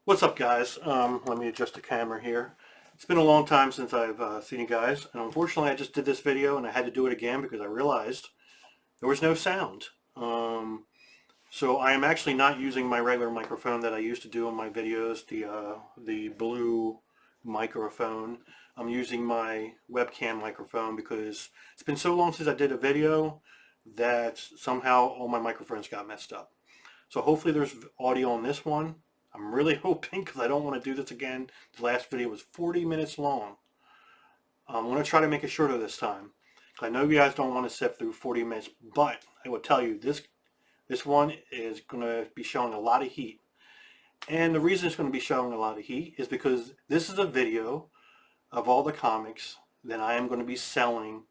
What's up, guys? Let me adjust the camera here. It's been a long time since I've seen you guys, and unfortunately I just did this video and I had to do it again because I realized there was no sound. So I am actually not using my regular microphone that I used to do in my videos, the blue microphone. I'm using my webcam microphone because it's been so long since I did a video that somehow all my microphones got messed up. So hopefully there's audio on this one. I'm really hoping because I don't want to do this again. The last video was 40 minutes long. I'm going to try to make it shorter this time. I know you guys don't want to sift through 40 minutes, but I will tell you this one is going to be showing a lot of heat. And the reason it's going to be showing a lot of heat is because this is a video of all the comics that I am going to be selling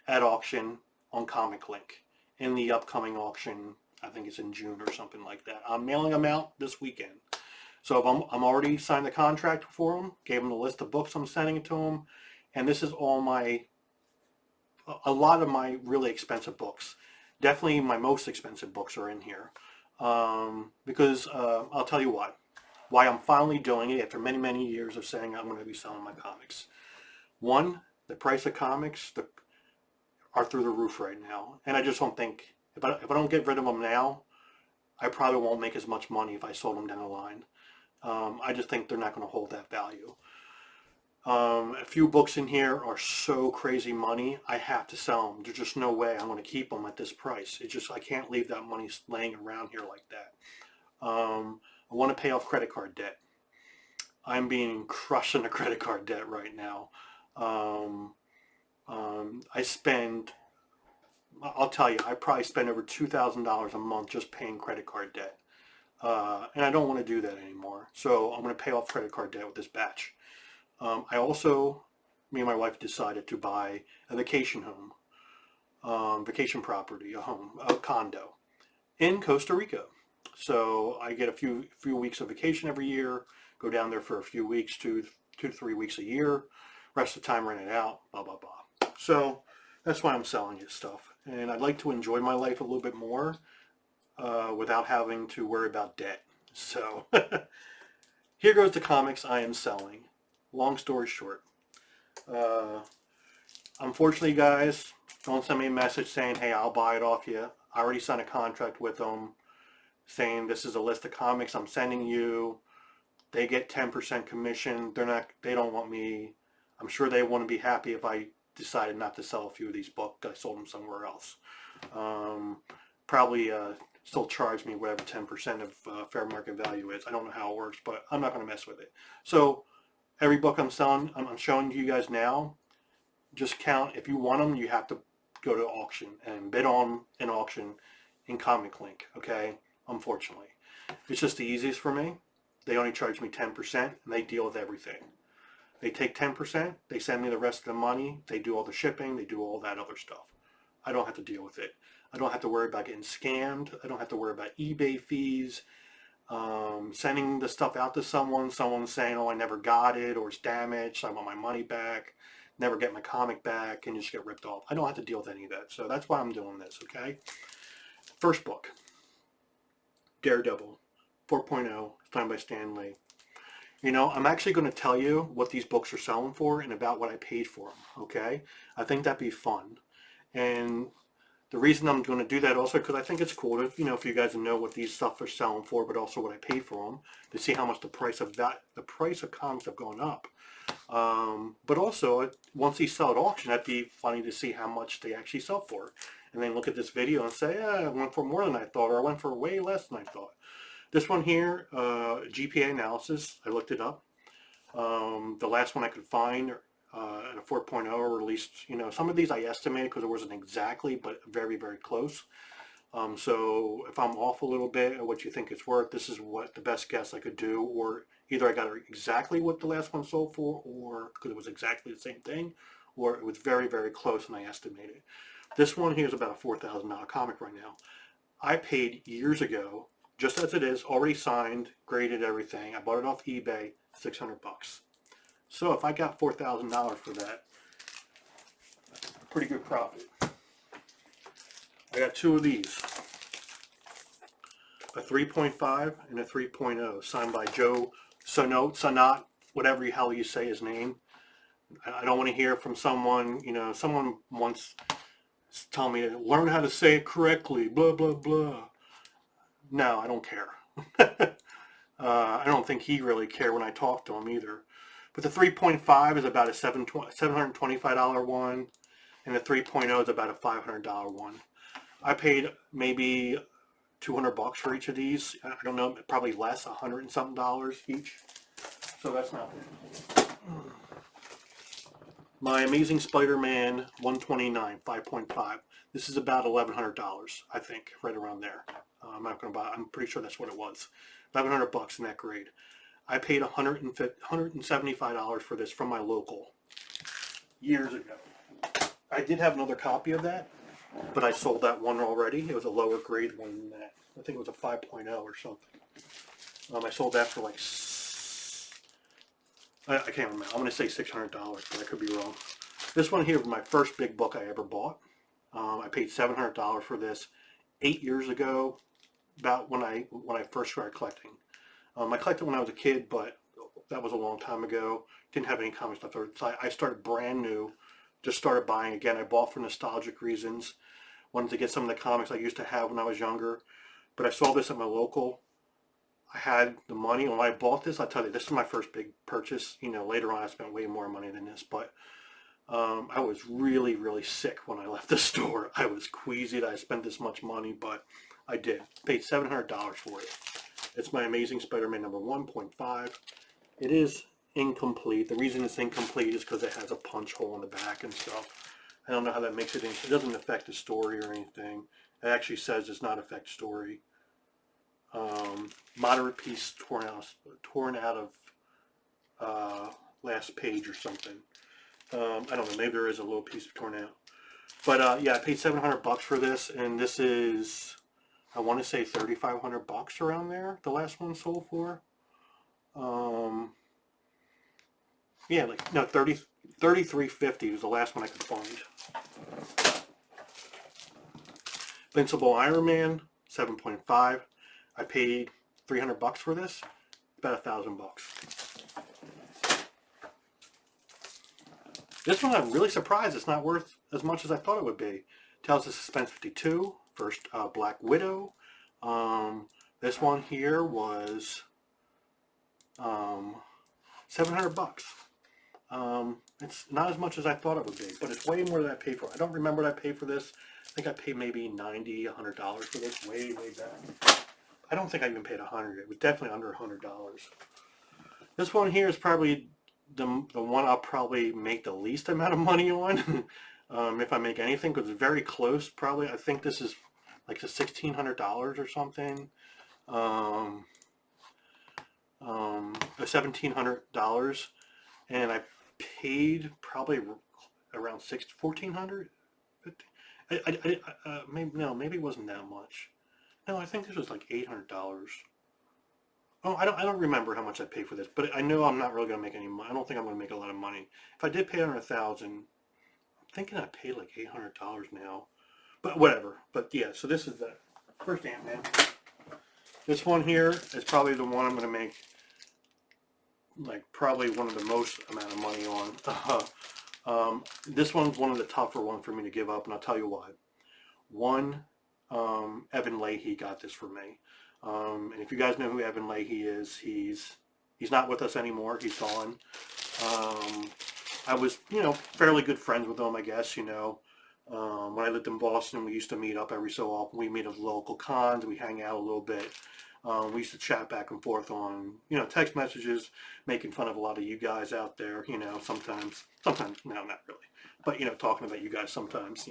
at auction on ComicLink in the upcoming auction. I think it's in June or something like that. I'm mailing them out this weekend. So if I'm already signed the contract for them, gave them the list of books I'm sending it to them, and this is all a lot of my really expensive books. Definitely my most expensive books are in here. Because I'll tell you why I'm finally doing it after many, many years of saying I'm going to be selling my comics. One, the price of comics are through the roof right now. And I just don't think, if I don't get rid of them now, I probably won't make as much money if I sold them down the line. I just think they're not going to hold that value. A few books in here are so crazy money, I have to sell them. There's just no way I'm going to keep them at this price. It's just, I can't leave that money laying around here like that. I want to pay off credit card debt. I'm being crushed in the credit card debt right now. I spend, I'll tell you, I probably spend over $2,000 a month just paying credit card debt. And I don't want to do that anymore. So I'm going to pay off credit card debt with this batch. I also, me and my wife decided to buy a vacation home, vacation property, a condo in Costa Rica. So I get a few weeks of vacation every year, go down there for a few weeks, two to 3 weeks a year, rest of the time rent it out, blah, blah, blah. So that's why I'm selling this stuff. And I'd like to enjoy my life a little bit more without having to worry about debt. So here goes the comics I am selling. Long story short. Unfortunately, guys, don't send me a message saying, hey, I'll buy it off you. I already signed a contract with them saying this is a list of comics I'm sending you. They get 10% commission. They don't want me. I'm sure they want to be happy if I decided not to sell a few of these books. I sold them somewhere else. Probably still charge me whatever 10% of fair market value is. I don't know how it works, but I'm not going to mess with it. So every book I'm selling, I'm showing you guys now. Just count. If you want them, you have to go to auction and bid on an auction in ComicLink. Okay, unfortunately, it's just the easiest for me. They only charge me 10%, and they deal with everything. They take 10%, they send me the rest of the money, they do all the shipping, they do all that other stuff. I don't have to deal with it. I don't have to worry about getting scammed. I don't have to worry about eBay fees, sending the stuff out to someone saying, oh, I never got it, or it's damaged, so I want my money back, never get my comic back, and just get ripped off. I don't have to deal with any of that, so that's why I'm doing this, okay? First book, Daredevil 4.0, signed by Stan Lee. You know, I'm actually going to tell you what these books are selling for and about what I paid for them, okay? I think that'd be fun. And the reason I'm going to do that also because I think it's cool to, you know, for you guys to know what these stuff are selling for, but also what I paid for them, to see how much the price of comics have gone up. But also, once these sell at auction, that'd be funny to see how much they actually sell for. And then look at this video and say, I went for more than I thought, or I went for way less than I thought. This one here, GPA analysis, I looked it up. The last one I could find at a 4.0, or at least, you know, some of these I estimated because it wasn't exactly, but very, very close. So if I'm off a little bit at what you think it's worth, this is what the best guess I could do, or either I got exactly what the last one sold for, or because it was exactly the same thing, or it was very, very close and I estimated. This one here is about a $4,000 comic right now. I paid years ago, just as it is, already signed, graded everything. I bought it off eBay, $600 bucks. So if I got $4,000 for that, pretty good profit. I got two of these. a 3.5 and a 3.0, signed by Joe Sonot, whatever the hell you say his name. I don't want to hear from someone, someone once told me to learn how to say it correctly, blah, blah, blah. No, I don't care. I don't think he really cared when I talked to him either. But the 3.5 is about a $725 one, and the 3.0 is about a $500 one. I paid maybe $200 for each of these. I don't know, probably less, $100 and something each. So that's not bad. My Amazing Spider-Man 129 5.5. This is about $1,100, I think, right around there. I'm not going to buy. I'm pretty sure that's what it was. $1,100 in that grade. I paid $175 for this from my local years ago. I did have another copy of that, but I sold that one already. It was a lower grade one than that. I think it was a 5.0 or something. I sold that for like, I can't remember. I'm going to say $600, but I could be wrong. This one here was my first big book I ever bought. I paid $700 for this 8 years ago, about when I first started collecting. I collected when I was a kid, but that was a long time ago. Didn't have any comic stuff. So I started brand new, just started buying again. I bought for nostalgic reasons. Wanted to get some of the comics I used to have when I was younger. But I saw this at my local. I had the money. When I bought this, I tell you, this is my first big purchase. Later on I spent way more money than this, but I was really, really sick when I left the store. I was queasy that I spent this much money, but I did. Paid $700 for it. It's my Amazing Spider-Man number 1.5. It is incomplete. The reason it's incomplete is because it has a punch hole in the back and stuff. I don't know how that makes it. It doesn't affect the story or anything. It actually says does not affect story. Moderate piece torn out of last page or something. I don't know. Maybe there is a little piece torn out. But yeah, I paid $700 for this, and this is, I want to say $3,500 around there. The last one sold for. Yeah, like no, $33.50 was the last one I could find. Invincible Iron Man 7.5. I paid $300 for this. About $1,000. This one I'm really surprised it's not worth as much as I thought it would be. Tales of Suspense 52. First Black Widow. This one here was $700. It's not as much as I thought it would be, but it's way more than I paid for. I don't remember what I paid for this. I think I paid maybe $90, $100 for this way back. I don't think I even paid $100. It was definitely under $100. This one here is probably the one I'll probably make the least amount of money on, if I make anything, because it's very close. Probably, I think this is like the $1,600 or something. $1,700, and I paid probably around $1,400. Maybe it wasn't that much. No, I think this was like $800. Oh, I don't remember how much I paid for this, but I know I'm not really gonna make any money. I don't think I'm gonna make a lot of money. If I did pay under $1,000, I'm thinking I paid like $800 now, but whatever. But yeah, so this is the first Ant-Man. This one here is probably the one I'm gonna make like probably one of the most amount of money on. This one's one of the tougher ones for me to give up, and I'll tell you why. One, Evan Leahy got this for me. And if you guys know who Evan Leahy is, he's not with us anymore. He's gone. I was, fairly good friends with him, I guess, when I lived in Boston, we used to meet up every so often. We meet at local cons, we hang out a little bit. We used to chat back and forth on, text messages, making fun of a lot of you guys out there, sometimes, no, not really, but, talking about you guys sometimes,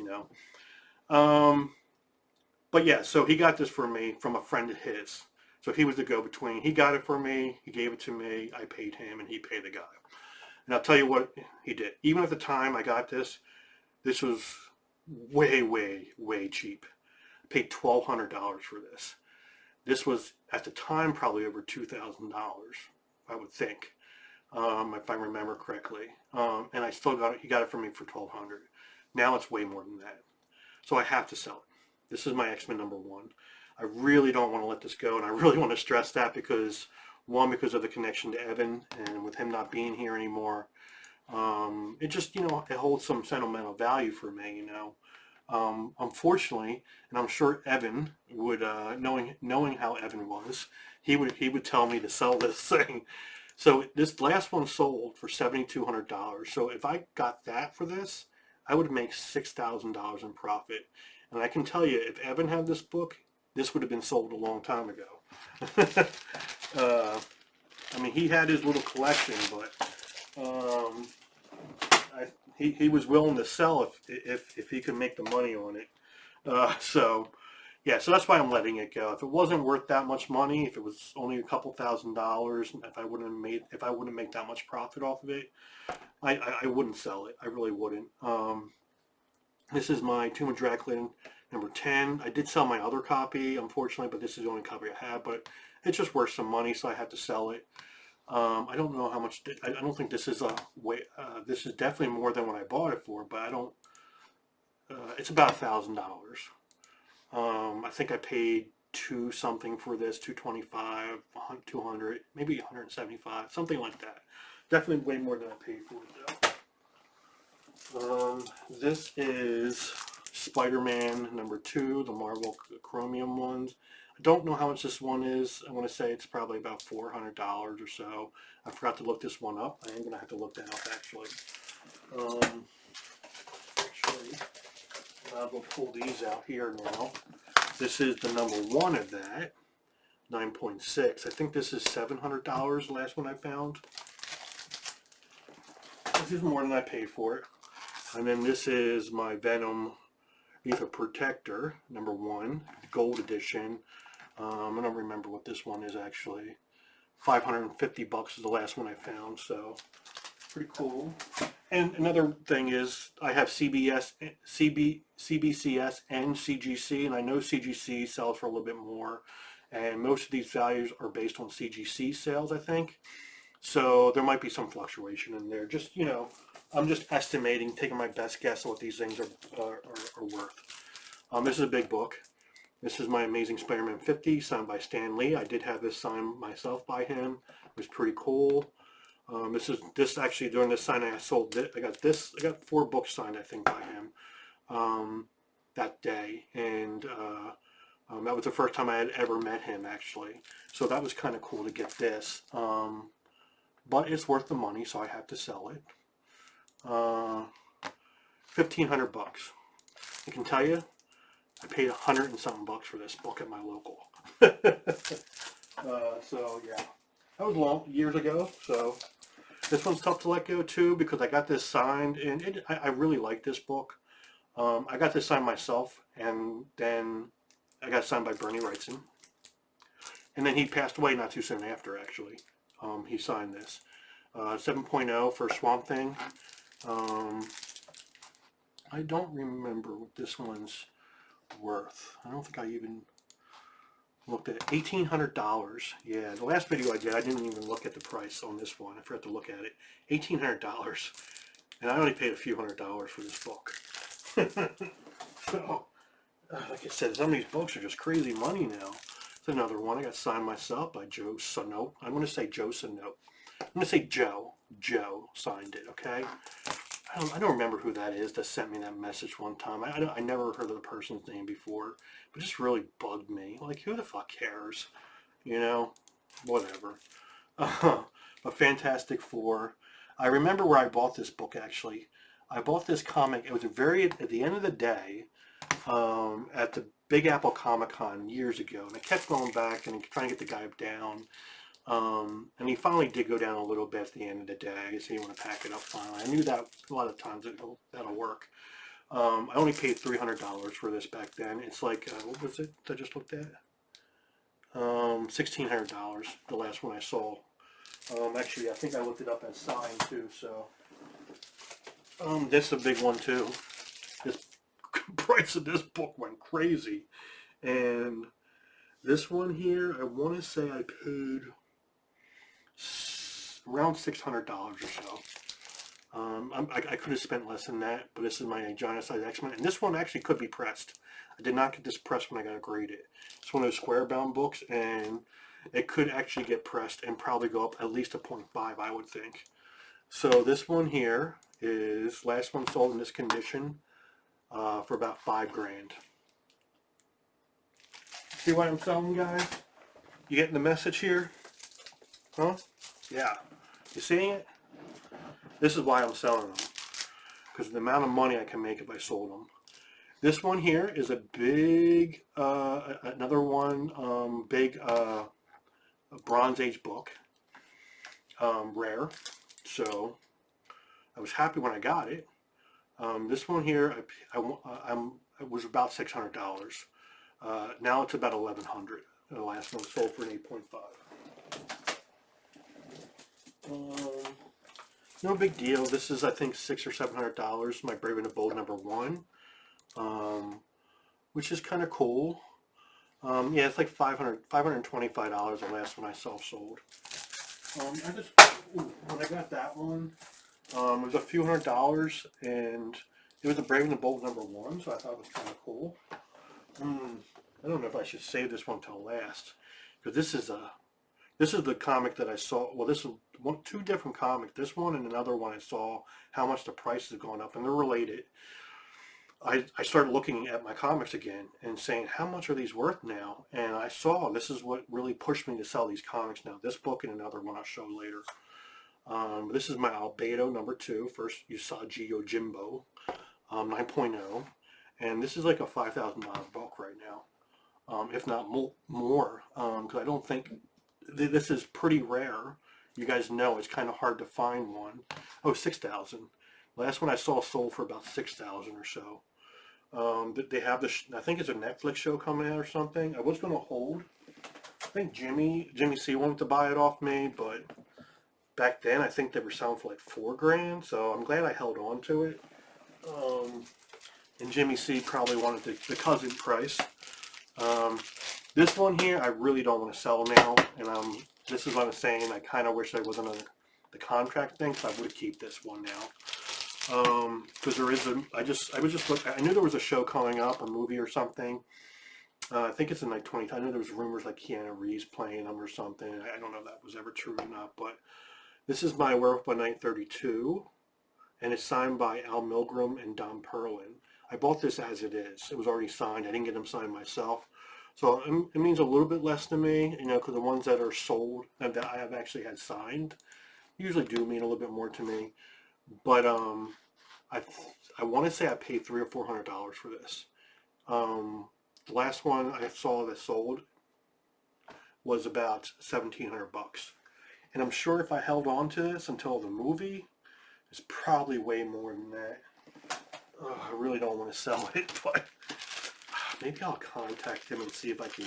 But yeah, so he got this for me from a friend of his. So he was the go-between. He got it for me, he gave it to me, I paid him, and he paid the guy. And I'll tell you what he did. Even at the time I got this was way, way, way cheap. I paid $1,200 for this. This was, at the time, probably over $2,000, I would think, if I remember correctly. And I still got it. He got it for me for $1,200. Now it's way more than that. So I have to sell it. This is my X-Men number 1. I really don't want to let this go, and I really want to stress that because, one, because of the connection to Evan, and with him not being here anymore, it just, it holds some sentimental value for me, Unfortunately, and I'm sure Evan would, knowing how Evan was, he would tell me to sell this thing. So this last one sold for $7,200. So if I got that for this, I would make $6,000 in profit. And I can tell you, if Evan had this book, this would have been sold a long time ago. I mean, he had his little collection, but he was willing to sell if he could make the money on it. Yeah, so that's why I'm letting it go. If it wasn't worth that much money, if it was only a couple $1,000s, if I wouldn't make that much profit off of it, I wouldn't sell it. I really wouldn't. This is my Tomb of Dracula number 10. I did sell my other copy, unfortunately, but this is the only copy I have. But it's just worth some money, so I had to sell it. I don't know how much. I don't think this is this is definitely more than what I bought it for, but I don't. It's about $1,000. I think I paid two something for this, 225, 200, maybe 175, something like that. Definitely way more than I paid for it though. This is Spider-Man number 2, the Marvel Chromium ones. I don't know how much this one is. I want to say it's probably about $400 or so. I forgot to look this one up. I am going to have to look that up actually. I'll go pull these out here now. This is the number 1 of that, 9.6. I think this is $700, the last one I found. This is more than I paid for it. And then this is my Venom Ether Protector, number 1, gold edition. I don't remember what this one is actually. $550 is the last one I found, so pretty cool. And another thing is I have CBCS and CGC, and I know CGC sells for a little bit more, and most of these values are based on CGC sales, I think. So there might be some fluctuation in there. Just, I'm just estimating, taking my best guess at what these things are worth. This is a big book. This is my Amazing Spider-Man 50, signed by Stan Lee. I did have this signed myself by him. It was pretty cool. This actually, during this signing, I sold it. I got 4 books signed, I think, by him that day, and that was the first time I had ever met him, actually. So that was kind of cool to get this. But it's worth the money, so I have to sell it. $1,500. I can tell you, I paid $100 and something for this book at my local. So yeah, that was years ago. So this one's tough to let go too, because I got this signed, and I really like this book. I got this signed myself, and then I got signed by Bernie Wrightson, and then he passed away not too soon after. Actually, he signed this 7.0 for Swamp Thing. I don't remember what this one's worth. I don't think I even looked at it. $1,800. Yeah, the last video I did, I didn't even look at the price on this one. I forgot to look at it. $1,800, and I only paid a few $100s for this book. So, like I said, some of these books are just crazy money now. It's another one I got signed myself by Joe Sanote. I'm going to say Joe Sanote. I'm going to say Joe. Joe signed it. Okay. I don't remember who that is that sent me that message one time. I never heard of the person's name before, but it just really bugged me. Like, who the fuck cares? Whatever. But Fantastic Four. I remember where I bought this book, actually. I bought this comic. It was at the end of the day at the Big Apple Comic-Con years ago. And I kept going back and trying to get the guy down. And he finally did go down a little bit at the end of the day. I guess he want to pack it up finally. I knew that a lot of times that'll work. I only paid $300 for this back then. It's like, what was it I just looked at? $1,600, the last one I saw. Actually, I think I looked it up as signed too, so. This is a big one too. This price of this book went crazy. And this one here, I want to say I paid around $600 or so. I could have spent less than that, but this is my giant size X-Men, and this one actually could be pressed. I did not get this pressed when I got it graded. It's one of those square bound books, and it could actually get pressed and probably go up at least a 0.5, I would think. So this one here is last one sold in this condition for about $5 grand. See what I'm selling, guys? You getting the message here? Huh? Yeah. You seeing it? This is why I'm selling them, because of the amount of money I can make if I sold them. This one here is a big, another one, big Bronze Age book, rare. So I was happy when I got it. This one here, it was about $600. Now it's about $1,100. The last one sold for an 8.5. No big deal. This is, I think, $600 or $700. My Brave and the Bold #1, which is kind of cool. Yeah, it's like $525. The last one I self-sold. When I got that one, it was a few $100s, and it was the Brave and the Bold #1, so I thought it was kind of cool. I don't know if I should save this one till last, because this is the comic that I saw. Well, this is two different comics. This one and another one I saw how much the price has gone up, and they're related. I started looking at my comics again and saying, how much are these worth now? And I saw this is what really pushed me to sell these comics now. This book and another one I'll show later. This is my Albedo #2. First you saw Geo Jimbo 9.0. And this is like a $5,000 book right now. If not more, because I don't think this is pretty rare. You guys know it's kind of hard to find one. Oh, 6,000. Last one I saw sold for about 6,000 or so. They have this, I think it's a Netflix show coming out or something. I was going to hold. I think Jimmy C wanted to buy it off me, but back then I think they were selling for like $4 grand. So I'm glad I held on to it. And Jimmy C probably wanted the cousin price. This one here, I really don't want to sell now, and this is what I'm saying. I kind of wish I wasn't on the contract thing, so I would keep this one now. Because there is I knew there was a show coming up, a movie or something. I think it's in like 20. I know there was rumors like Keanu Reeves playing them or something. I don't know if that was ever true or not, but this is my Werewolf by Night 32, and it's signed by Al Milgrom and Don Perlin. I bought this as it is. It was already signed. I didn't get them signed myself. So it means a little bit less to me, because the ones that are sold and that I have actually had signed usually do mean a little bit more to me. But I want to say I paid $300 or $400 for this. The last one I saw that sold was about $1,700 bucks, and I'm sure if I held on to this until the movie, it's probably way more than that. I really don't want to sell it, but maybe I'll contact him and see if I can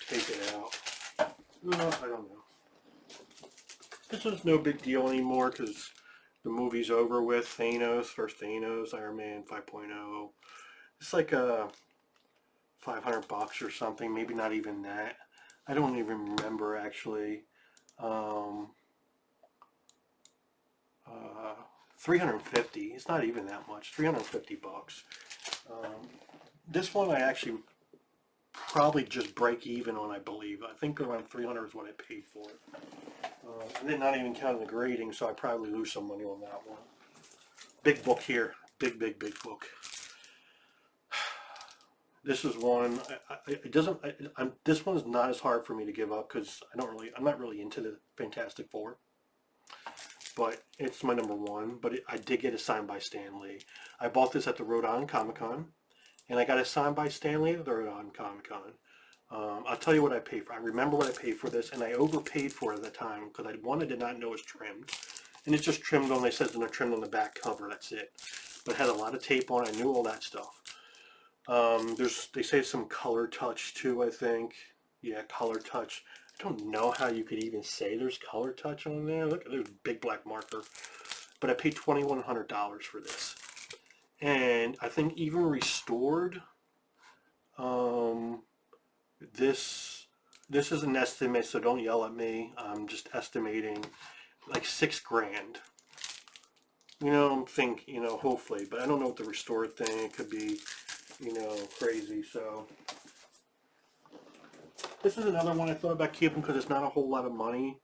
take it out. I don't know. This is no big deal anymore because the movie's over with. First Thanos, Iron Man 5.0. It's like a $500 bucks or something, maybe not even that. I don't even remember actually. 350. It's not even that much. 350 bucks. This one I actually probably just break even on, I believe. I think around 300 is what I paid for it. And then not even counting the grading, so I probably lose some money on that one. Big book here. Big book. This is one. This one is not as hard for me to give up because I'm not really into the Fantastic Four. But it's my #1. But I did get it signed by Stan Lee. I bought this at the Rhode Island Comic Con, and I got it signed by Stan Lee at the Rhode Island Comic Con. I'll tell you what I paid for. I remember what I paid for this, and I overpaid for it at the time because I did not know it was trimmed, and it's just trimmed on. They said it's trimmed on the back cover. That's it. But it had a lot of tape on. I knew all that stuff. They say some color touch too. I think, yeah, color touch. I don't know how you could even say there's color touch on there. Look, there's a big black marker. But I paid $2,100 for this, and I think even restored. This is an estimate, so don't yell at me. I'm just estimating like $6 grand. You know, I'm thinking, you know, hopefully, but I don't know what the restored thing, it could be, you know, crazy. So this is another one I thought about keeping because it's not a whole lot of money.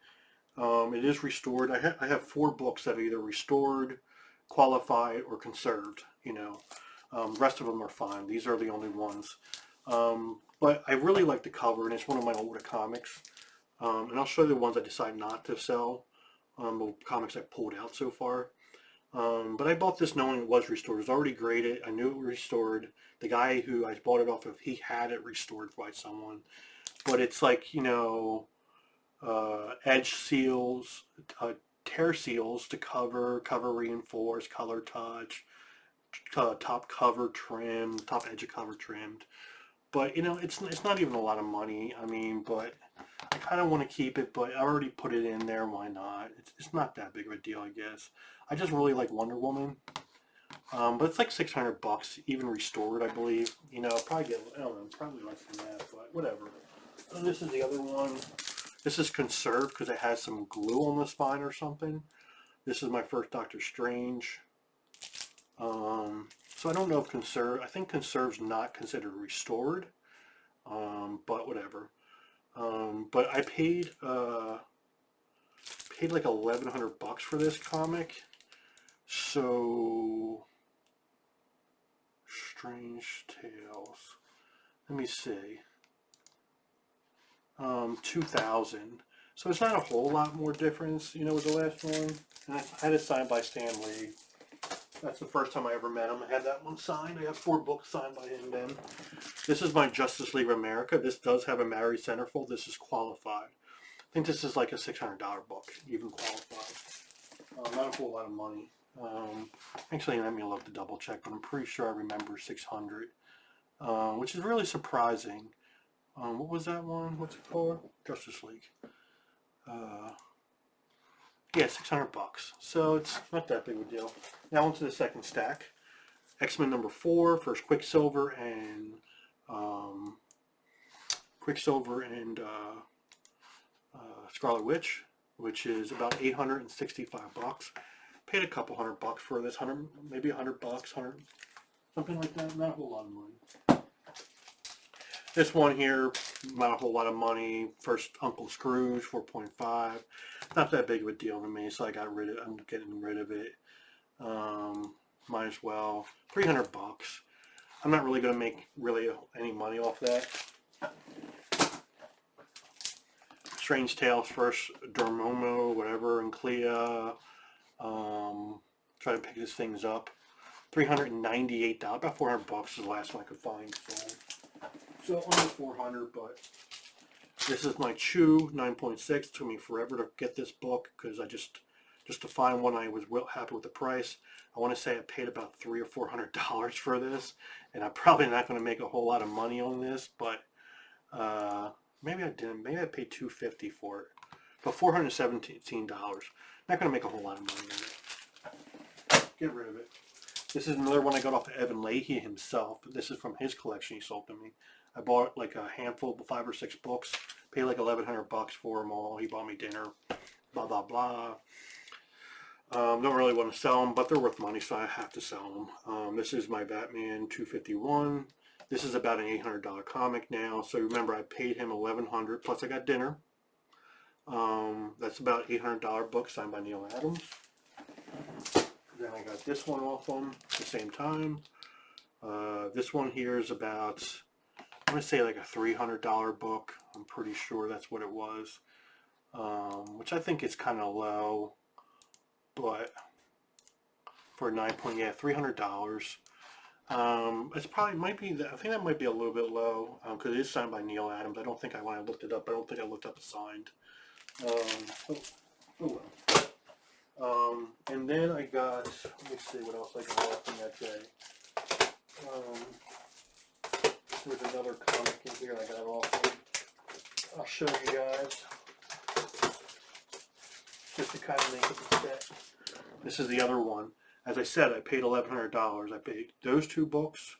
It is restored. I have 4 books that are either restored, qualified, or conserved, you know. The rest of them are fine. These are the only ones. But I really like the cover, and it's one of my older comics. And I'll show you the ones I decided not to sell, the comics I pulled out so far. But I bought this knowing it was restored. It was already graded. I knew it was restored. The guy who I bought it off of, he had it restored by someone. But it's like, you know, edge seals, tear seals to cover, cover reinforce, color touch, top cover trimmed, top edge of cover trimmed. But you know, it's not even a lot of money. I mean, but I kind of want to keep it, but I already put it in there. Why not? It's not that big of a deal, I guess. I just really like Wonder Woman. But it's like $600, even restored, I believe. You know, I'll probably get, I don't know, probably less than that, but whatever. And this is the other one. This is conserved because it has some glue on the spine or something. This is my first Doctor Strange. So I don't know if conserve. I think conserve's not considered restored, but whatever. But I paid like $1,100 for this comic. So Strange Tales. Let me see. 2,000. So it's not a whole lot more difference, you know, with the last one. And I had it signed by Stan Lee. That's the first time I ever met him. I had that one signed. I have 4 books signed by him then. This is my Justice League of America. This does have a Mary centerfold. This is qualified. I think this is like a $600 book, even qualified. Not a whole lot of money. Actually, let me look to double check, but I'm pretty sure I remember 600, which is really surprising. What was that one? What's it for? Justice League. Yeah, $600. So it's not that big of a deal. Now onto the second stack. X-Men number 4, first Quicksilver and Scarlet Witch, which is about $865. Paid a couple $100 for this, maybe $100, something like that. Not a whole lot of money. This one here, not a whole lot of money. First Uncle Scrooge, 4.5. Not that big of a deal to me, so I'm getting rid of it. Might as well. $300. I'm not really going to make any money off that. Strange Tales, first Dormammu, whatever, and Clea. Try to pick these things up. $398. About $400 is the last one I could find. So under 400, but this is my Chew 9.6. It took me forever to get this book because I just to find one I was happy with the price. I want to say I paid about $300 or $400 for this, and I'm probably not going to make a whole lot of money on this, but maybe I didn't. Maybe I paid $250 for it, but $417. Not going to make a whole lot of money on it. Get rid of it. This is another one I got off of Evan Leahy himself. This is from his collection he sold to me. I bought like a handful, 5 or 6 books. Paid like $1,100 for them all. He bought me dinner. Blah blah blah. Don't really want to sell them, but they're worth money, so I have to sell them. This is my Batman 251. This is about an $800 comic now. So remember, I paid him $1,100 plus I got dinner. That's about $800 book signed by Neil Adams. Then I got this one off them at the same time. This one here is about, I'm going to say like a $300 book. I'm pretty sure that's what it was. Which I think is kind of low, but for $300. It's probably might be. I think that might be a little bit low because it is signed by Neil Adams. I don't think when I looked it up, I don't think I looked up the signed. And then I got. Let me see what else I got off in that day. There's another comic in here I got off. I'll show you guys just to kind of make it a set. This is the other one. As I said, I paid $1,100. I paid those 2 books,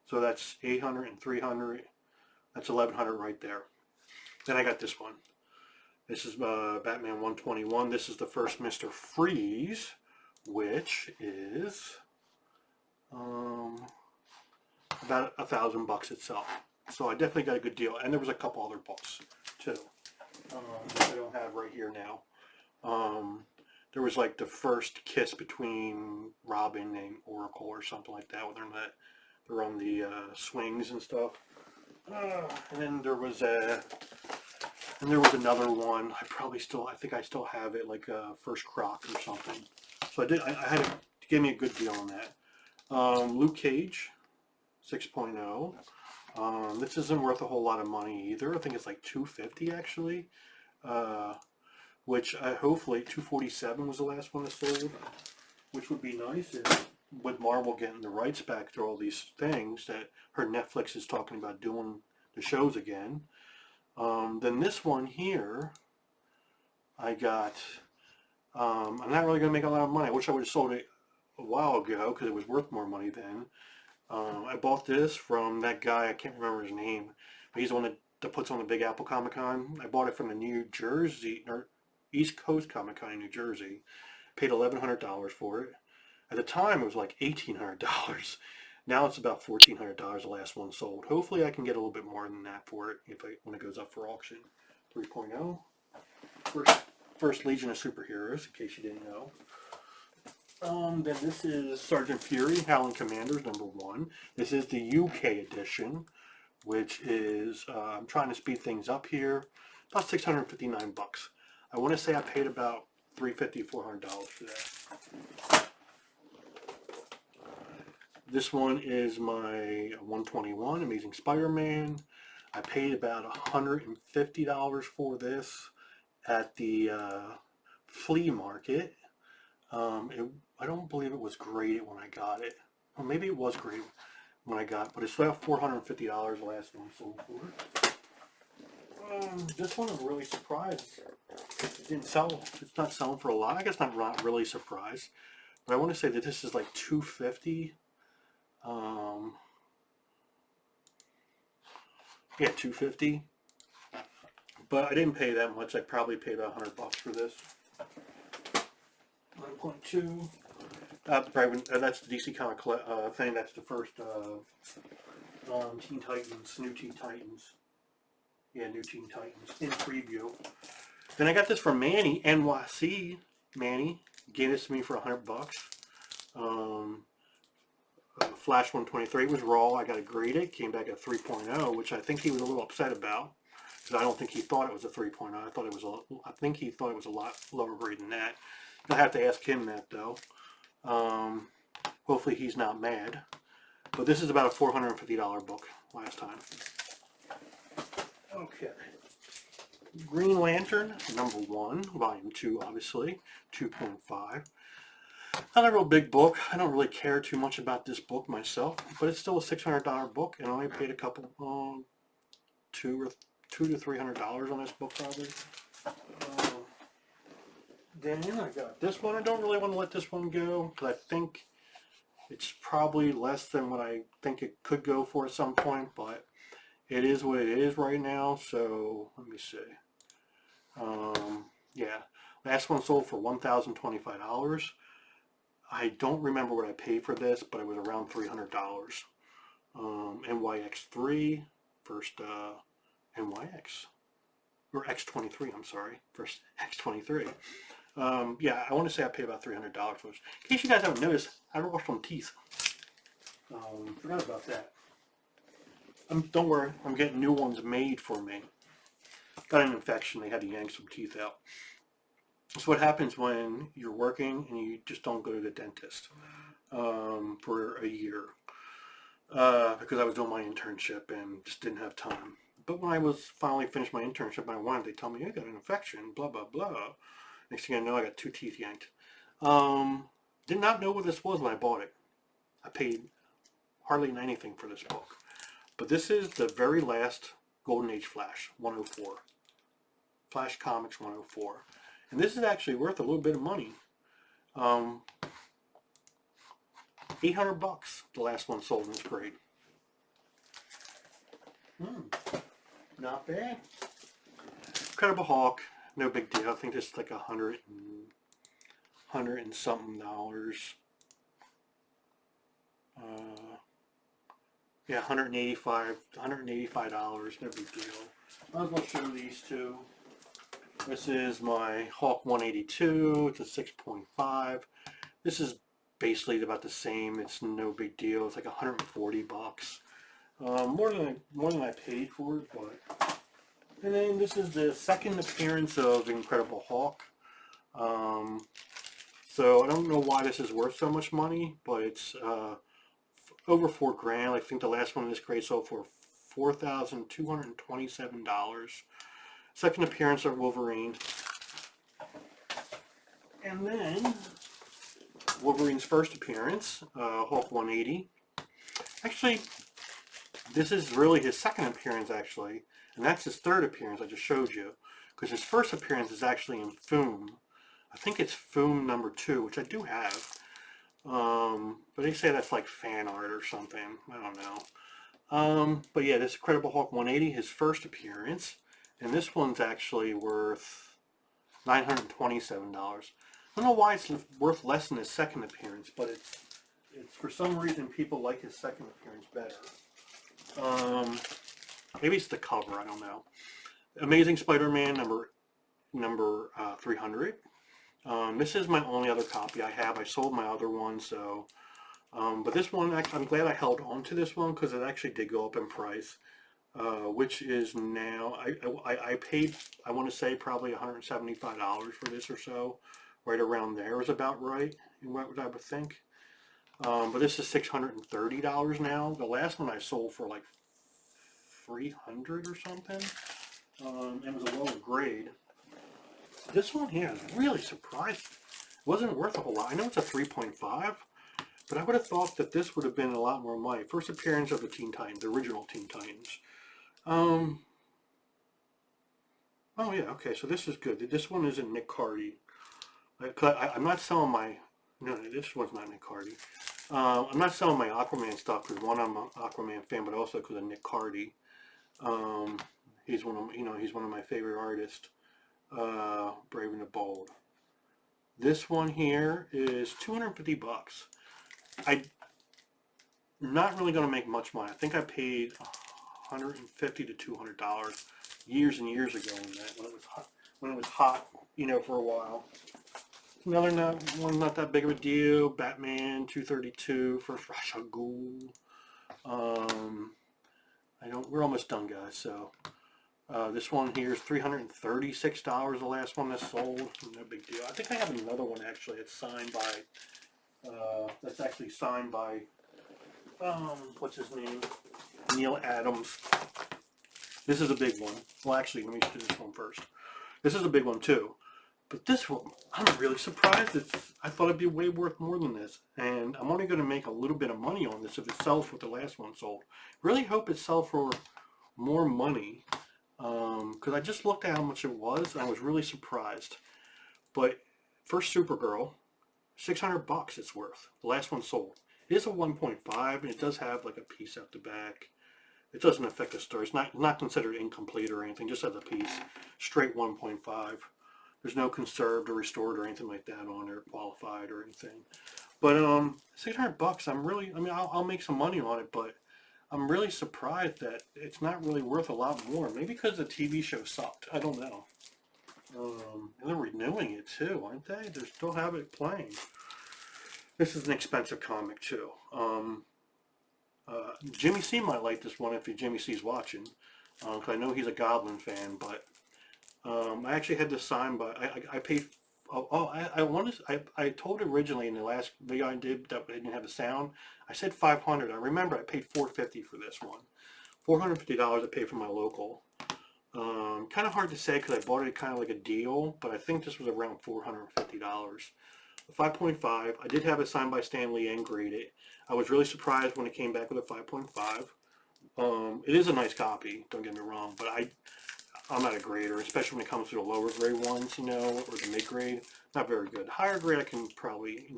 so that's $800 and $300. That's $1,100 right there. Then I got this one. This is Batman 121. This is the first Mr. Freeze which is about $1,000 itself. So I definitely got a good deal. And there was a couple other books too that I don't have right here now. There was like the first kiss between Robin and Oracle or something like that, when they're on the swings and stuff. And then there was another one. I think I still have it, like First Croc or something. So I had to give me a good deal on that. Luke Cage, 6.0. This isn't worth a whole lot of money either. I think it's like $250 actually. Which hopefully $247 was the last one that sold, which would be nice if, with Marvel getting the rights back to all these things that heard Netflix is talking about doing the shows again. Then this one here, I got. I'm not really gonna make a lot of money. I wish I would have sold it a while ago because it was worth more money then. I bought this from that guy. I can't remember his name, but he's the one that puts on the Big Apple Comic Con. I bought it from the New Jersey or East Coast Comic Con in New Jersey. Paid $1,100 for it. At the time, it was like $1,800. Now it's about $1,400. The last one sold. Hopefully, I can get a little bit more than that for it when it goes up for auction. 3.0. First Legion of Superheroes, in case you didn't know. Then this is Sergeant Fury, Howling Commanders #1. This is the UK edition, which is, I'm trying to speed things up here, about $659. I want to say I paid about $350, $400 for that. This one is my 121 Amazing Spider-Man. I paid about $150 for this at the flea market. I don't believe it was graded when I got it. Well, maybe it was graded when I got it, but it's about $450 the last one sold for. This one I'm really surprised. It didn't sell. It's not selling for a lot. I guess I'm not really surprised. But I want to say that this is like $250. Yeah, $250. But I didn't pay that much. I probably paid about $100 for this. 9.2. That's the DC Comic thing. That's the first Teen Titans, New Teen Titans. Yeah, New Teen Titans in preview. Then I got this from Manny, NYC. Manny gave this to me for $100. Flash 123 was raw. I got it graded. Came back at 3.0, which I think he was a little upset about, because I don't think he thought it was a 3.0. I think he thought it was a lot lower grade than that. I'll have to ask him that though. Hopefully he's not mad. But this is about a $450 book last time. Okay. Green Lantern, #1, Volume 2, obviously, 2.5. Not a real big book. I don't really care too much about this book myself, but it's still a $600 book, and I only paid a couple, $200 to $300 on this book probably. Then I got this one. I don't really want to let this one go, because I think it's probably less than what I think it could go for at some point, but it is what it is right now. So let me see. Yeah, last one sold for $1,025. I don't remember what I paid for this, but it was around $300. NYX3, first NYX, or X23, I'm sorry, first X23. Yeah, I want to say I paid about $300 for this. In case you guys haven't noticed, I washed my teeth. Forgot about that. Don't worry, I'm getting new ones made for me. Got an infection, they had to yank some teeth out. That's what happens when you're working and you just don't go to the dentist for a year. Because I was doing my internship and just didn't have time. But when I was finally finished my internship, I wanted, they tell me, I got an infection, blah, blah, blah. Next thing I know, I got 2 teeth yanked. Did not know what this was when I bought it. I paid hardly anything for this book. But this is the very last Golden Age Flash, 104. Flash Comics 104. And this is actually worth a little bit of money. $800, the last one sold in this grade. Not bad. Incredible Hulk, no big deal. I think this is like $100 $100 and something. Yeah, $185, no big deal. Might as well show these two. This is my Hawk 182. It's a 6.5. This is basically about the same. It's no big deal. It's like $140. More than I paid for it, but. And then this is the second appearance of Incredible Hulk. So I don't know why this is worth so much money, but it's over $4,000. I think the last one in this grade sold for $4,227. Second appearance of Wolverine. And then Wolverine's first appearance, Hulk 180. Actually, this is really his second appearance, actually. And that's his third appearance I just showed you. Because his first appearance is actually in Foom. I think it's Foom number 2, which I do have. But they say that's like fan art or something. I don't know. But yeah, this Incredible Hulk 180, his first appearance. And this one's actually worth $927. I don't know why it's worth less than his second appearance, but it's for some reason people like his second appearance better. Maybe it's the cover, I don't know. Amazing Spider-Man number 300. This is my only other copy I have. I sold my other one, so but this one, actually, I'm glad I held on to this one because it actually did go up in price, which is now I paid, I want to say, probably $175 for this or so. Right around there is about right, what I would think. But this is $630 now. The last one I sold for like $300 or something. It was a lower grade. This one here is really surprising. It wasn't worth a whole lot. I know it's a 3.5, but I would have thought that this would have been a lot more money. First appearance of the Teen Titans, the original Teen Titans. Oh yeah, okay, so this is good. This one isn't Nick Cardy. I'm not selling my, no, this one's not Nick Cardy. I'm not selling my Aquaman stuff because one, I'm an Aquaman fan, but also because of Nick Cardy. He's one of, he's one of my favorite artists. Brave and the Bold. This one here is $250. I'm not really going to make much money. I think I paid $150 to $200 years and years ago when it was hot, for a while. Another one not that big of a deal. Batman 232 for Ra's al Ghul. We're almost done, guys. So this one here is $336. The last one that's sold. No big deal. I think I have another one actually. It's signed by. That's actually signed by. What's his name? Neil Adams. This is a big one. Well, actually, let me do this one first. This is a big one too. But this one, I'm really surprised. I thought it'd be way worth more than this. And I'm only going to make a little bit of money on this if it sells what the last one sold. Really hope it sells for more money. Because I just looked at how much it was and I was really surprised. But first Supergirl, $600 it's worth. The last one sold. It is a 1.5 and it does have like a piece out the back. It doesn't affect the story. It's not considered incomplete or anything, just as a piece. Straight 1.5. There's no conserved or restored or anything like that on there, qualified or anything. But $600, I'll make some money on it, but I'm really surprised that it's not really worth a lot more. Maybe because the TV show sucked. I don't know. And they're renewing it too, aren't they? They still have it playing. This is an expensive comic too. Jimmy C might like this one if Jimmy C's watching, because I know he's a Goblin fan. But I actually had this signed by. I paid. I told originally in the last video I did that I didn't have a sound. I said $500. I remember I paid $450 for this one. $450 I paid for my local. Kind of hard to say because I bought it kind of like a deal, but I think this was around $450. 5.5. I did have it signed by Stan Lee and graded. I was really surprised when it came back with a 5.5. It is a nice copy, don't get me wrong, but I'm not a grader, especially when it comes to the lower grade ones, or the mid grade. Not very good. Higher grade I can probably,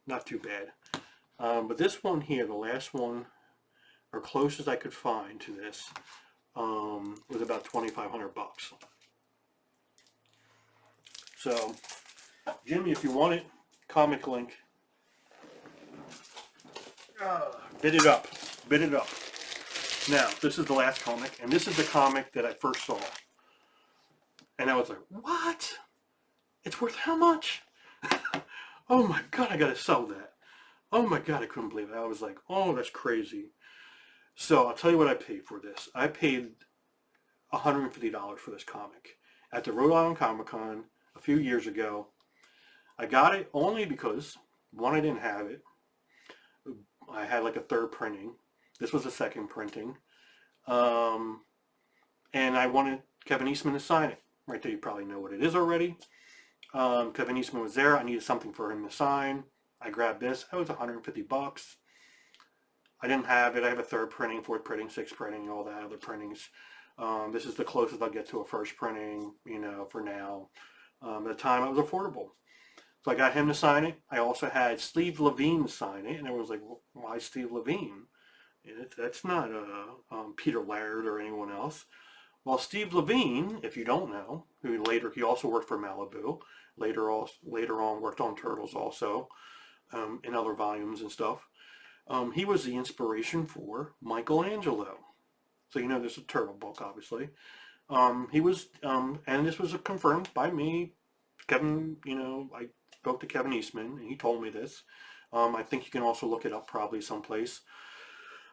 not too bad. But this one here, the last one, or closest I could find to this, was about $2,500. So Jimmy, if you want it, ComicLink. Bid it up. Bid it up. Now, this is the last comic, and this is the comic that I first saw. And I was like, what? It's worth how much? Oh my God, I gotta sell that. Oh my God, I couldn't believe it. I was like, oh, that's crazy. So I'll tell you what I paid for this. I paid $150 for this comic at the Rhode Island Comic Con a few years ago. I got it only because, one, I didn't have it. I had like a third printing. This was a second printing. And I wanted Kevin Eastman to sign it. Right there, you probably know what it is already. Kevin Eastman was there. I needed something for him to sign. I grabbed this. It was $150. I didn't have it. I have a third printing, fourth printing, sixth printing, all that other printings. This is the closest I'll get to a first printing, you know, for now. At the time, it was affordable. So I got him to sign it. I also had Steve Levine sign it, and everyone was like, why Steve Levine? That's not Peter Laird or anyone else. Well, Steve Levine, if you don't know, he also worked for Malibu. Later on worked on Turtles also, in other volumes and stuff. He was the inspiration for Michelangelo. So you know there's a turtle book, obviously. He was, and this was confirmed by me. Kevin, you know, I spoke to Kevin Eastman, and he told me this. I think you can also look it up probably someplace.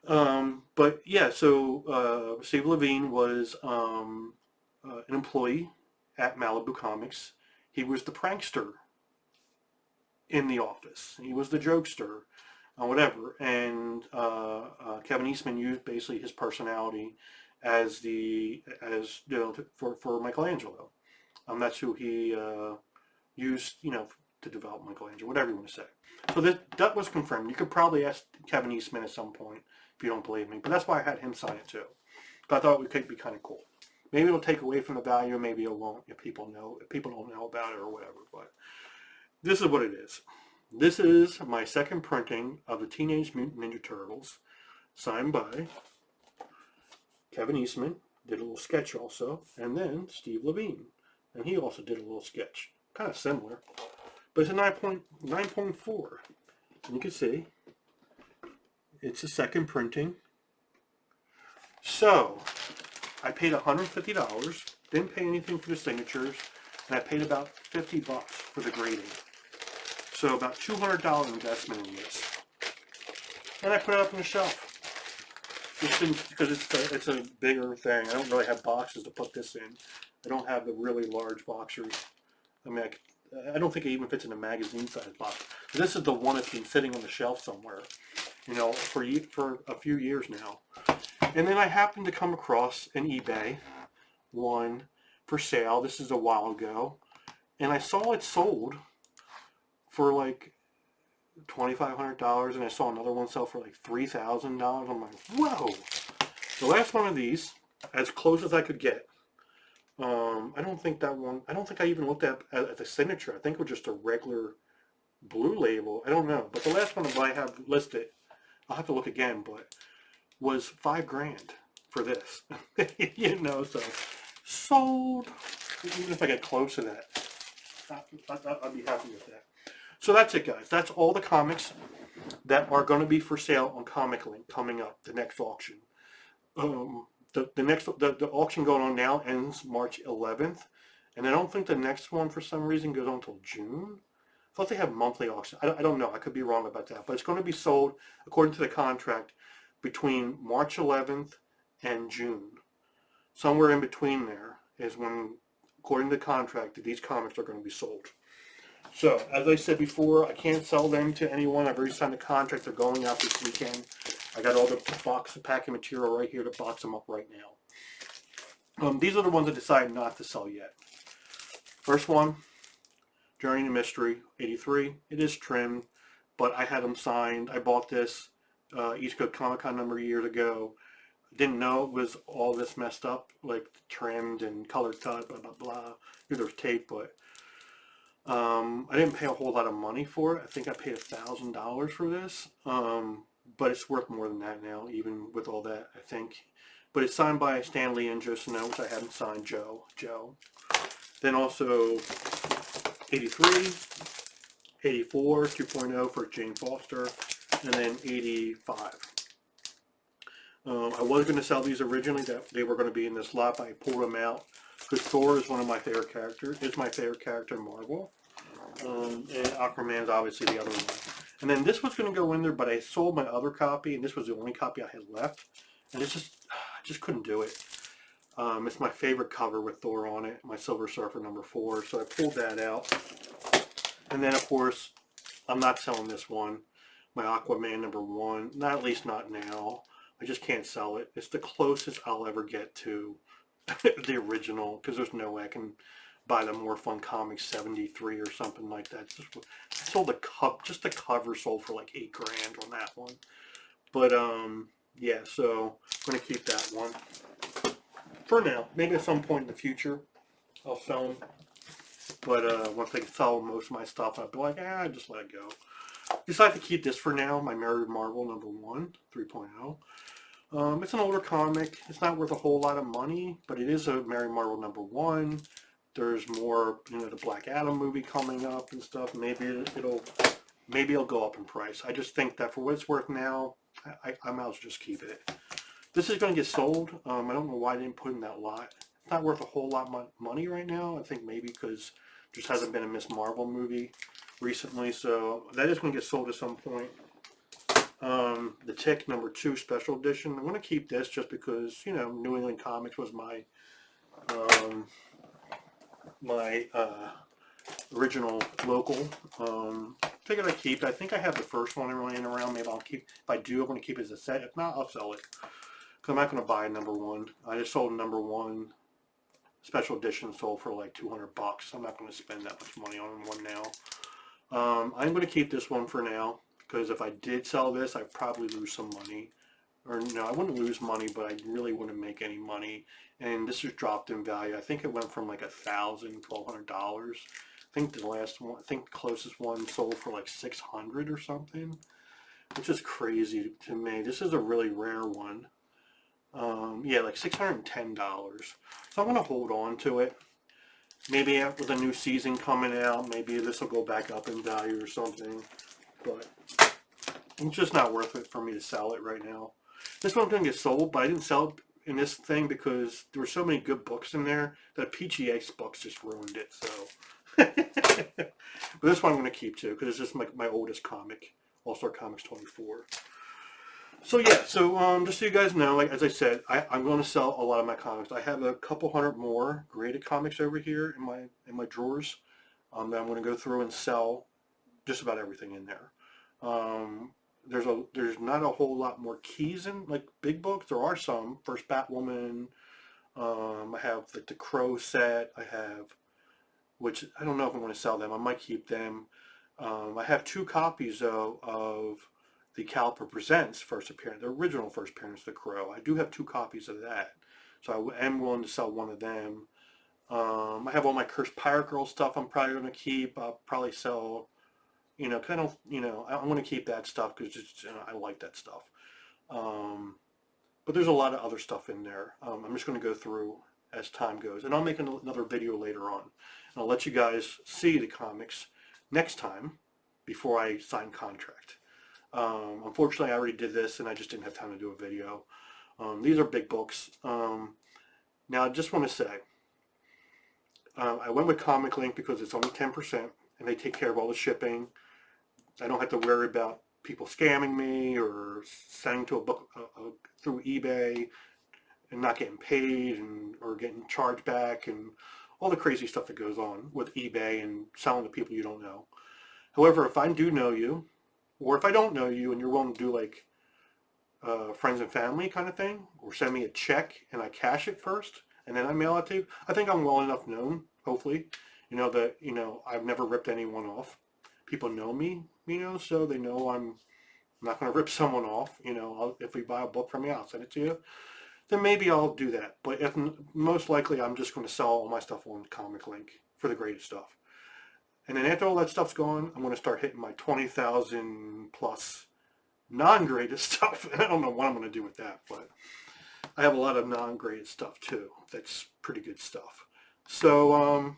But yeah, so Steve Levine was an employee at Malibu Comics. He was the prankster in the office. He was the jokester, whatever. And Kevin Eastman used basically his personality as you know, for Michelangelo. That's who he used, you know, to develop Michelangelo, whatever you want to say. So that was confirmed. You could probably ask Kevin Eastman at some point if you don't believe me, but that's why I had him sign it too. But I thought it could be kind of cool. Maybe it'll take away from the value, maybe it won't if people don't know about it or whatever. But this is what it is. This is my second printing of the Teenage Mutant Ninja Turtles, signed by Kevin Eastman. Did a little sketch also, and then Steve Levine, and he also did a little sketch, kind of similar, but it's a 9.4, and you can see it's a second printing. So I paid $150, didn't pay anything for the signatures, and I paid about $50 for the grading. So about $200 investment in this, and I put it up on the shelf. Because it's a bigger thing. I don't really have boxes to put this in. I don't have the really large boxers. I mean, I don't think it even fits in a magazine-sized box. This is the one that's been sitting on the shelf somewhere, you know, for a few years now. And then I happened to come across an eBay one for sale. This is a while ago, and I saw it sold for like $2,500, and I saw another one sell for like $3,000. I'm like, whoa! The last one of these, as close as I could get. I don't think I even looked at the signature. I think it was just a regular blue label. I don't know, but the last one that I have listed, I'll have to look again, but was $5,000 for this. You know, so sold. Even if I get close to that, I'd be happy with that. So that's it, guys. That's all the comics that are going to be for sale on ComicLink coming up, the next auction. The auction going on now ends March 11th, and I don't think the next one for some reason goes on until June. I thought they have monthly auction. I don't know. I could be wrong about that, but it's going to be sold according to the contract between March 11th and June. Somewhere in between there is when, according to the contract, these comics are going to be sold. So, as I said before, I can't sell them to anyone. I've already signed a contract. They're going out this weekend. I got all the box of packing material right here to box them up right now. These are the ones I decided not to sell yet. First one, Journey to Mystery, 83. It is trimmed, but I had them signed. I bought this East Coast Comic Con a number of years ago. Didn't know it was all this messed up, like trimmed and color cut, blah, blah, blah. There's tape, but I didn't pay a whole lot of money for it. I think I paid $1,000 for this, but it's worth more than that now, even with all that, I think. But it's signed by Stan Lee and Joe Snow, which I haven't signed, Joe. Then also 83, 84, 2.0 for Jane Foster, and then 85. I was going to sell these originally, that they were going to be in this lot, but I pulled them out because Thor is one of my favorite characters. It's my favorite character in Marvel. And Aquaman is obviously the other one. And then this was going to go in there, but I sold my other copy, and this was the only copy I had left. And it's just, I just couldn't do it. It's my favorite cover with Thor on it, my Silver Surfer #4. So I pulled that out. And then, of course, I'm not selling this one. My Aquaman #1, not at least not now. I just can't sell it. It's the closest I'll ever get to the original, because there's no way I can buy the More Fun Comics 73 or something like that. I sold just the cover sold for like $8 grand on that one. But yeah, so I'm gonna keep that one for now. Maybe at some point in the future I'll sell them. But once I sell most of my stuff, I'll be like, I just let it go. Decided to keep this for now, my Mary Marvel #1, 3.0. It's an older comic. It's not worth a whole lot of money, but it is a Mary Marvel #1. There's more, the Black Adam movie coming up and stuff. Maybe it'll go up in price. I just think that for what it's worth now, I might as well just keep it. This is going to get sold. I don't know why I didn't put in that lot. It's not worth a whole lot of money right now. I think maybe because there just hasn't been a Miss Marvel movie recently, so that is going to get sold at some point. The Tick #2 special edition. I'm going to keep this just because, New England Comics was my original local. Figured I'd keep it. I think I have the first one laying around. Maybe I'll keep, if I do, I'm going to keep it as a set. If not, I'll sell it. Because I'm not going to buy a #1. I just sold #1 special edition, sold for like $200. I'm not going to spend that much money on one now. I'm going to keep this one for now, because if I did sell this, I'd probably lose some money. Or no, I wouldn't lose money, but I really wouldn't make any money. And this just dropped in value. I think it went from like $1,000, $1,200. I think the last one, the closest one sold for like $600 or something, which is crazy to me. This is a really rare one. Yeah, like $610. So I'm going to hold on to it. Maybe with a new season coming out, maybe this will go back up in value or something. But it's just not worth it for me to sell it right now. This one's going to get sold, but I didn't sell it in this thing because there were so many good books in there that PGA books just ruined it. So, but this one I'm going to keep too, because it's just my oldest comic, All-Star Comics 24. So yeah, so just so you guys know, like as I said, I'm going to sell a lot of my comics. I have a couple hundred more graded comics over here in my drawers that I'm going to go through and sell just about everything in there. There's not a whole lot more keys in like big books. There are some. First Batwoman. I have the Crow set. I have, which I don't know if I'm going to sell them. I might keep them. I have 2 copies though of the Caliper Presents first appearance, the original first appearance, The Crow. I do have 2 copies of that, so I am willing to sell one of them. I have all my Cursed Pirate Girl stuff. I'm probably going to keep. I'll probably sell. Because I don't, I want to keep that stuff because I like that stuff. But there's a lot of other stuff in there. I'm just going to go through as time goes. And I'll make another video later on. And I'll let you guys see the comics next time before I sign contract. Unfortunately, I already did this and I just didn't have time to do a video. These are big books. Now, I just want to say, I went with ComicLink because it's only 10% and they take care of all the shipping. I don't have to worry about people scamming me or sending to a book through eBay and not getting paid or getting charged back and all the crazy stuff that goes on with eBay and selling to people you don't know. However, if I do know you, or if I don't know you and you're willing to do like friends and family kind of thing, or send me a check and I cash it first and then I mail it to you, I think I'm well enough known, hopefully, that, I've never ripped anyone off. People know me, so they know I'm not going to rip someone off. If we buy a book from me, I'll send it to you. Then maybe I'll do that. But most likely, I'm just going to sell all my stuff on ComicLink for the graded stuff. And then after all that stuff's gone, I'm going to start hitting my 20,000 plus non-graded stuff. And I don't know what I'm going to do with that, but I have a lot of non-graded stuff too. That's pretty good stuff. So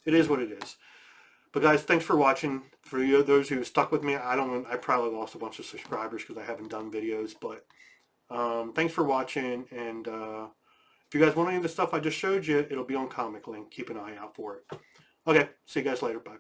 it is what it is. But guys, thanks for watching. For you, those who stuck with me, I probably lost a bunch of subscribers because I haven't done videos. But thanks for watching. And if you guys want any of the stuff I just showed you, it'll be on ComicLink. Keep an eye out for it. Okay, see you guys later. Bye.